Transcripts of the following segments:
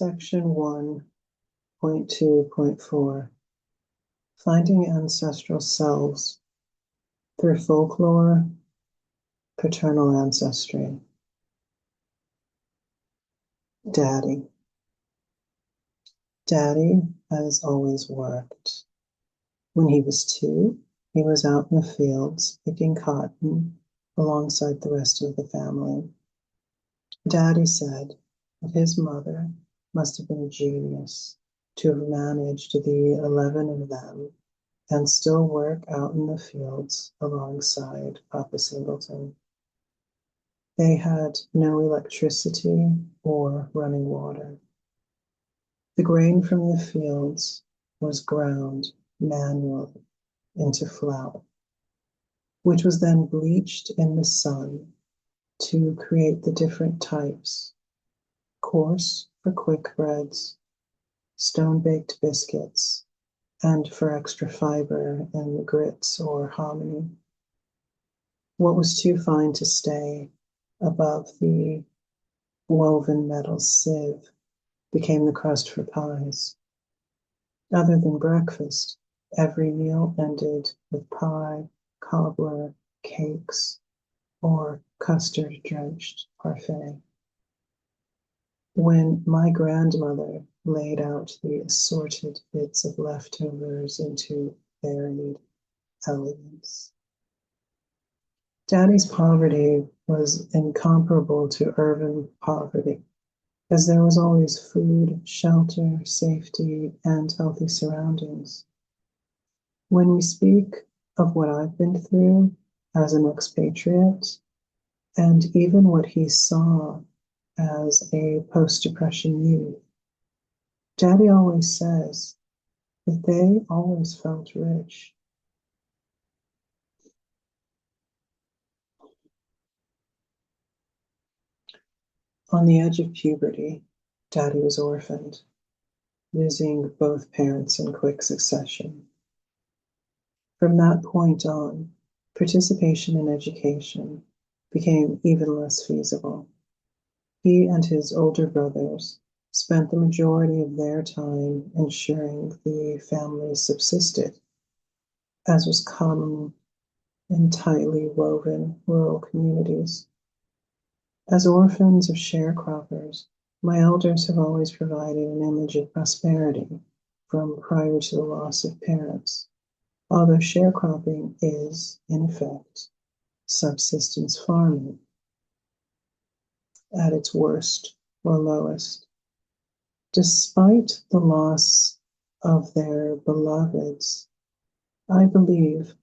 Section 1.2.4 Finding Ancestral Selves Through Folklore, Paternal Ancestry. Daddy. Daddy has always worked. When he was 2, he was out in the fields picking cotton alongside the rest of the family. Daddy said that his mother must have been a genius to have managed the 11 of them and still work out in the fields alongside Papa Singleton. They had no electricity or running water. The grain from the fields was ground manually into flour, which was then bleached in the sun to create the different types: coarse for quick breads, stone-baked biscuits, and for extra fiber in grits or hominy. What was too fine to stay above the woven metal sieve became the crust for pies. Other than breakfast, every meal ended with pie, cobbler, cakes, or custard-drenched parfait. When my grandmother laid out the assorted bits of leftovers into varied elegance. Daddy's poverty was incomparable to urban poverty, as there was always food, shelter, safety, and healthy surroundings. When we speak of what I've been through as an expatriate, and even what he saw as a post-depression youth, Daddy always says that they always felt rich. On the edge of puberty, Daddy was orphaned, losing both parents in quick succession. From that point on, participation in education became even less feasible. He and his older brothers spent the majority of their time ensuring the family subsisted, as was common in tightly woven rural communities. As orphans of sharecroppers, my elders have always provided an image of prosperity from prior to the loss of parents, although sharecropping is, in effect, subsistence farming at its worst or lowest. Despite the loss of their beloveds, I believe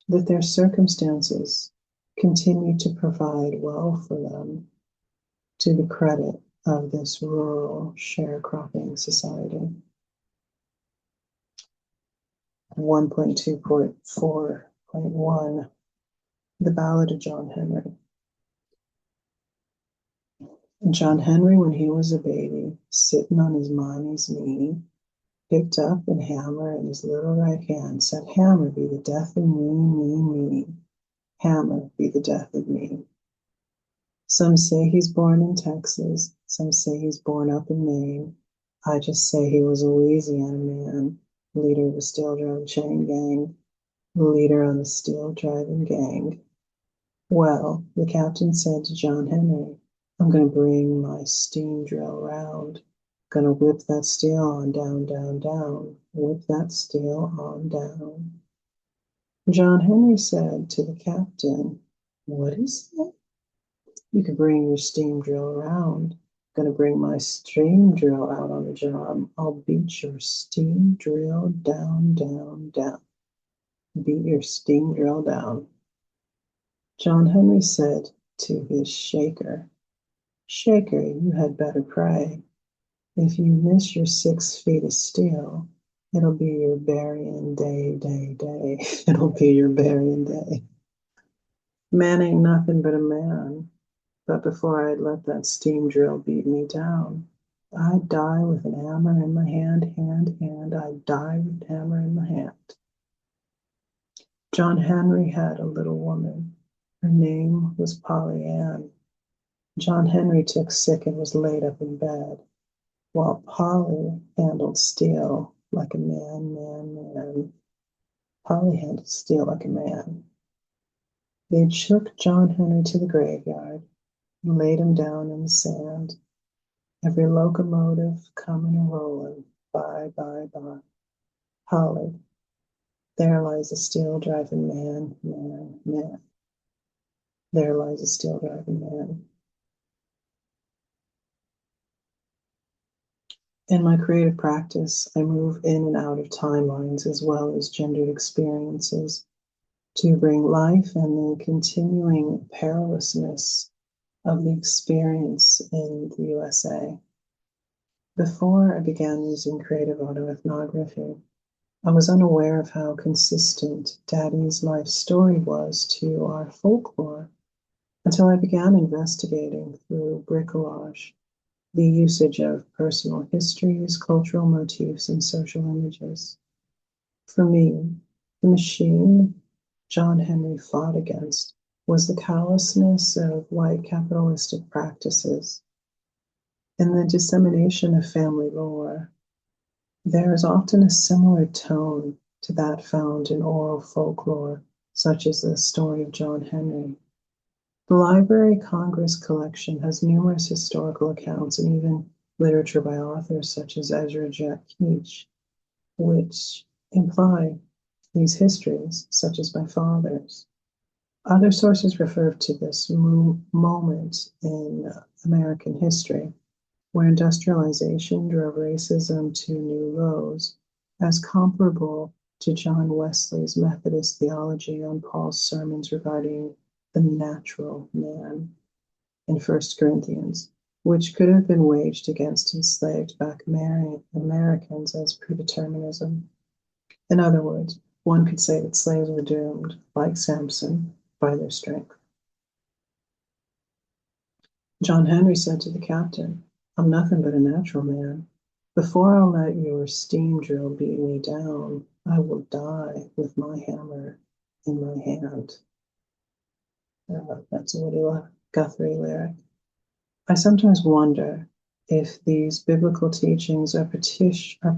that their circumstances continue to provide well for them, to the credit of this rural sharecropping society. 1.2.4.1 The Ballad of John Henry. John Henry, when he was a baby, sitting on his mommy's knee, picked up a hammer in his little right hand, said, "Hammer be the death of me, me, me. Hammer be the death of me." Some say he's born in Texas. Some say he's born up in Maine. I just say he was a Louisiana man, leader of a steel-driving chain gang, leader on the steel-driving gang. Well, the captain said to John Henry, "I'm going to bring my steam drill round. Going to whip that steel on down, down, down. Whip that steel on down." John Henry said to the captain, "What is that?" "You can bring your steam drill around. Going to bring my steam drill out on the job. I'll beat your steam drill down, down, down. Beat your steam drill down." John Henry said to his shaker, "Shaker, you had better pray. If you miss your 6 feet of steel, it'll be your burying day, day, day. It'll be your burying day. Man ain't nothing but a man. But before I'd let that steam drill beat me down, I'd die with an hammer in my hand. I'd die with a hammer in my hand." John Henry had a little woman. Her name was Polly Ann. John Henry took sick and was laid up in bed. while Polly handled steel like a man. Polly handled steel like a man. They shook John Henry to the graveyard and laid him down in the sand. Every locomotive coming and rolling, by. Polly, there lies a steel driving man. There lies a steel driving man. In my creative practice, I move in and out of timelines as well as gendered experiences to bring life and the continuing perilousness of the experience in the USA. Before I began using creative autoethnography, I was unaware of how consistent Daddy's life story was to our folklore until I began investigating through bricolage the usage of personal histories, cultural motifs, and social images. For me, the machine John Henry fought against was the callousness of white capitalistic practices. In the dissemination of family lore, there is often a similar tone to that found in oral folklore, such as the story of John Henry. The Library Congress collection has numerous historical accounts and even literature by authors such as Ezra Jack Keach, which imply these histories, such as my father's. Other sources refer to this moment in American history where industrialization drove racism to new lows as comparable to John Wesley's Methodist theology on Paul's sermons regarding the natural man in 1 Corinthians, which could have been waged against enslaved black Americans as predeterminism. In other words, one could say that slaves were doomed, like Samson, by their strength. John Henry said to the captain, "I'm nothing but a natural man. Before I'll let your steam drill beat me down, I will die with my hammer in my hand." That's a Woody Guthrie lyric. I sometimes wonder if these biblical teachings are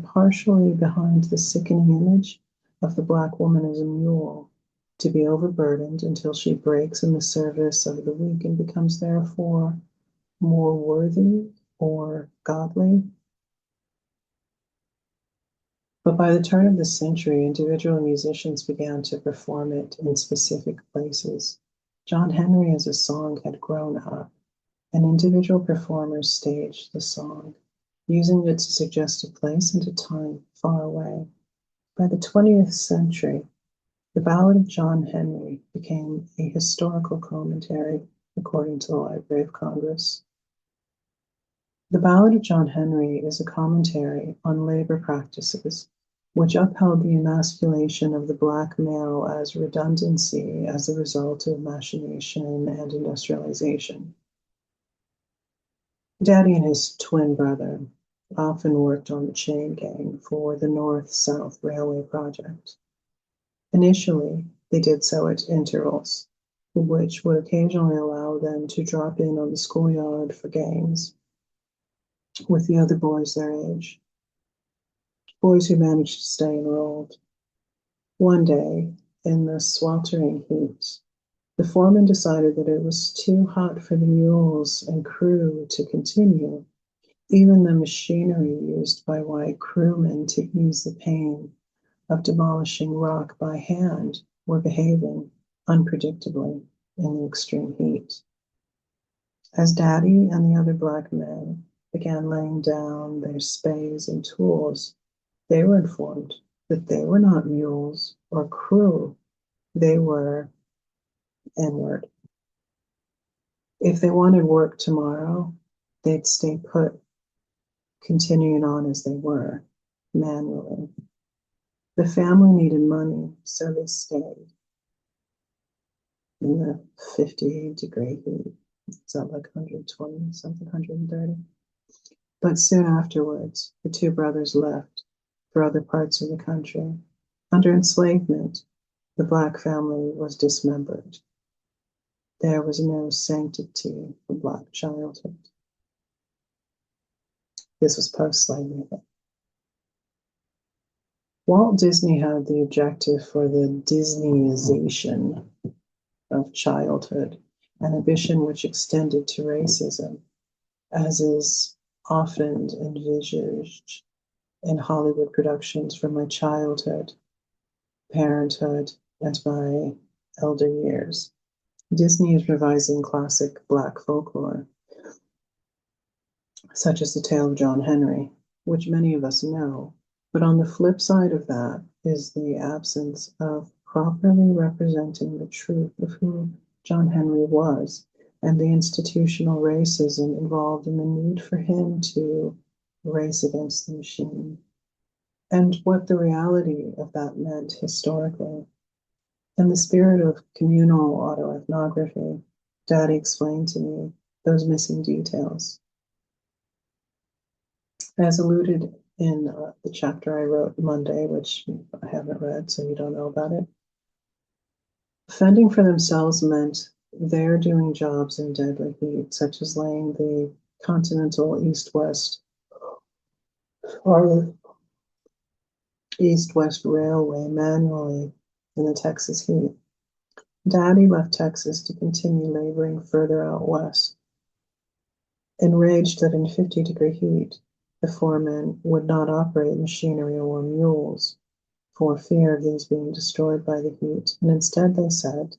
partially behind the sickening image of the black woman as a mule, to be overburdened until she breaks in the service of the weak and becomes therefore more worthy or godly. But by the turn of the century, individual musicians began to perform it in specific places. John Henry as a song had grown up, and individual performers staged the song, using it to suggest a place and a time far away. By the 20th century, the Ballad of John Henry became a historical commentary, according to the Library of Congress. The Ballad of John Henry is a commentary on labor practices, which upheld the emasculation of the black male as redundancy as a result of machination and industrialization. Daddy and his twin brother often worked on the chain gang for the North-South Railway project. Initially, they did so at intervals, which would occasionally allow them to drop in on the schoolyard for games with the other boys their age, boys who managed to stay enrolled. One day, in the sweltering heat, the foreman decided that it was too hot for the mules and crew to continue. Even the machinery used by white crewmen to ease the pain of demolishing rock by hand were behaving unpredictably in the extreme heat. As Daddy and the other black men began laying down their spades and tools, they were informed that they were not mules or crew, they were N-word. If they wanted work tomorrow, they'd stay put, continuing on as they were, manually. The family needed money, so they stayed in the 50-degree heat. It's up like 120, something, 130. But soon afterwards, the two brothers left for other parts of the country. Under enslavement, the black family was dismembered. There was no sanctity for black childhood. This was post-slavery. Walt Disney had the objective for the Disneyization of childhood, an ambition which extended to racism, as is often envisaged in Hollywood productions from my childhood, parenthood, and my elder years. Disney is revising classic Black folklore, such as the tale of John Henry, which many of us know. But on the flip side of that is the absence of properly representing the truth of who John Henry was and the institutional racism involved in the need for him to race against the machine, and what the reality of that meant historically. In the spirit of communal autoethnography, Daddy explained to me those missing details. As alluded in the chapter I wrote Monday, which I haven't read, so you don't know about it, fending for themselves meant they're doing jobs in deadly heat, such as laying the continental east-west or east-west railway manually in the Texas heat. Daddy left Texas to continue laboring further out west, enraged that in 50-degree heat, the foremen would not operate machinery or mules for fear of these being destroyed by the heat, and instead they said,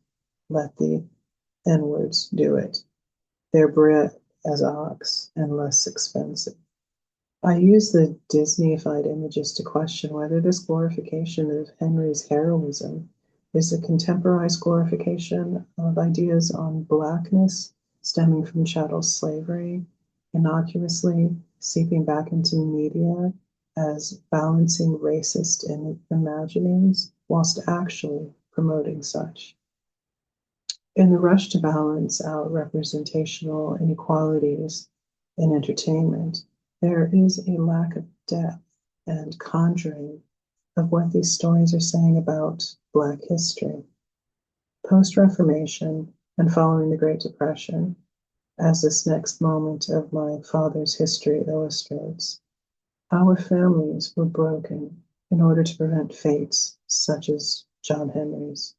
let the N-words do it. They're bred as ox and less expensive. I use the Disneyfied images to question whether this glorification of Henry's heroism is a contemporized glorification of ideas on Blackness stemming from chattel slavery, innocuously seeping back into media as balancing racist imaginings, whilst actually promoting such. In the rush to balance out representational inequalities in entertainment, there is a lack of depth and conjuring of what these stories are saying about Black history. Post-Reformation and following the Great Depression, as this next moment of my father's history illustrates, our families were broken in order to prevent fates such as John Henry's.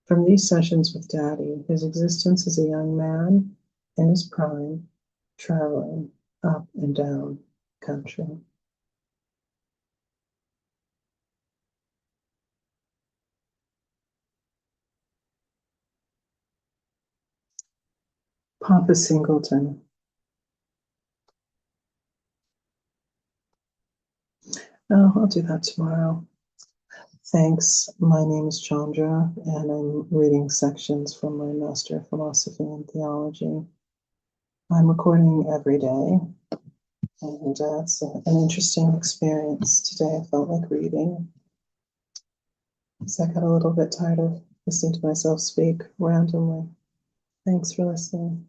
From these sessions with Daddy, his existence as a young man in his prime, traveling up and down country. Papa Singleton. Oh, I'll do that tomorrow. Thanks. My name is Chandra, and I'm reading sections from my Master of Philosophy and Theology. I'm recording every day, and it's an interesting experience. Today I felt like reading, so I got a little bit tired of listening to myself speak randomly. Thanks for listening.